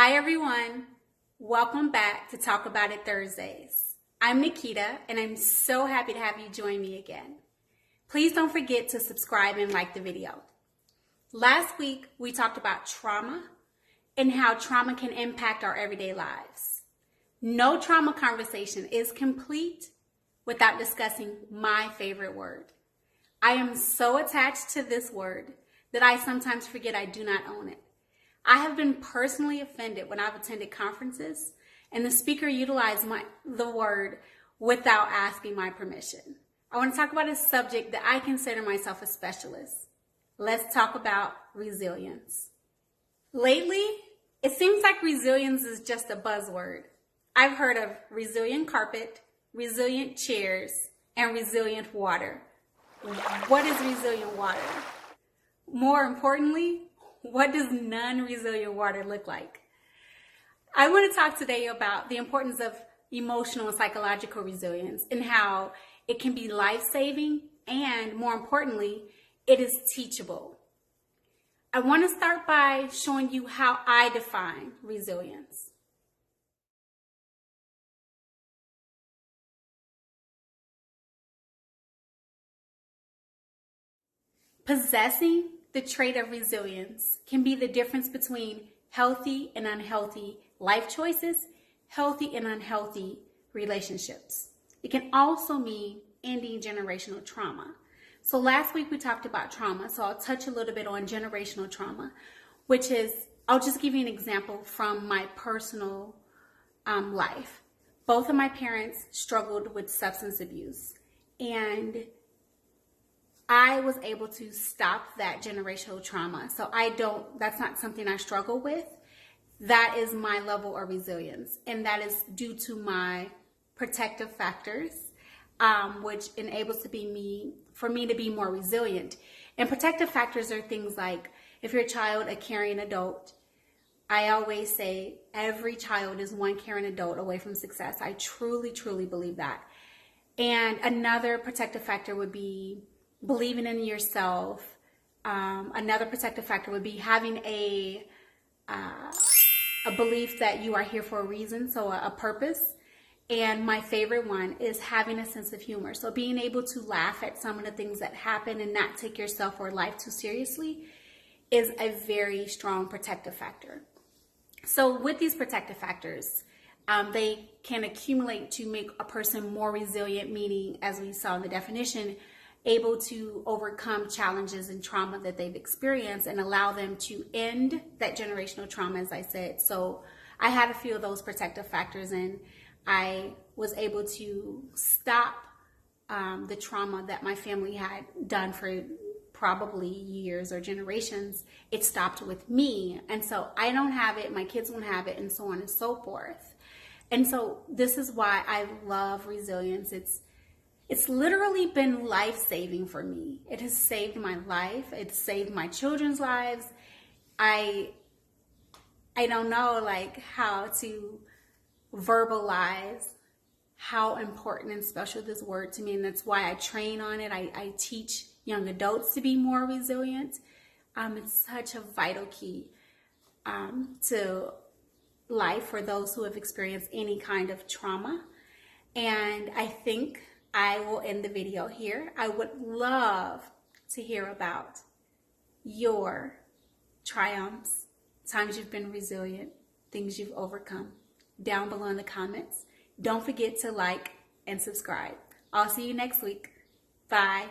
Hi everyone, welcome back to Talk About It Thursdays. I'm Nikita and I'm so happy to have you join me again. Please don't forget to subscribe and like the video. Last week we talked about trauma and how trauma can impact our everyday lives. No trauma conversation is complete without discussing my favorite word. I am so attached to this word that I sometimes forget I do not own it. I have been personally offended when I've attended conferences and the speaker utilized the word without asking my permission. I want to talk about a subject that I consider myself a specialist. Let's talk about resilience. Lately, it seems like resilience is just a buzzword. I've heard of resilient carpet, resilient chairs, and resilient water. What is resilient water? More importantly, what does non-resilient water look like? I want to talk today about the importance of emotional and psychological resilience and how it can be life-saving and, more importantly, it is teachable. I want to start by showing you how I define resilience. Possessing the trait of resilience can be the difference between healthy and unhealthy life choices, healthy and unhealthy relationships. It can also mean ending generational trauma. So last week we talked about trauma, so I'll touch a little bit on generational trauma, which is, I'll just give you an example from my personal life. Both of my parents struggled with substance abuse, and I was able to stop that generational trauma. So that's not something I struggle with. That is my level of resilience. And that is due to my protective factors, which enables for me to be more resilient. And protective factors are things like, if you're a child, a caring adult. I always say every child is one caring adult away from success. I truly, truly believe that. And another protective factor would be believing in yourself. Another protective factor would be having a belief that you are here for a reason, so a purpose. And my favorite one is having a sense of humor. So being able to laugh at some of the things that happen and not take yourself or life too seriously is a very strong protective factor. So with these protective factors, they can accumulate to make a person more resilient, meaning, as we saw in the definition, able to overcome challenges and trauma that they've experienced and allow them to end that generational trauma, as I said. So I had a few of those protective factors, and I was able to stop the trauma that my family had done for probably years or generations. It stopped with me. And so I don't have it, my kids won't have it, and so on and so forth. And so this is why I love resilience. It's literally been life-saving for me. It has saved my life. It's saved my children's lives. I don't know how to verbalize how important and special this word to me, and that's why I train on it. I teach young adults to be more resilient. It's such a vital key to life for those who have experienced any kind of trauma. And I think I will end the video here. I would love to hear about your triumphs, times you've been resilient, things you've overcome, down below in the comments. Don't forget to like and subscribe. I'll see you next week. Bye.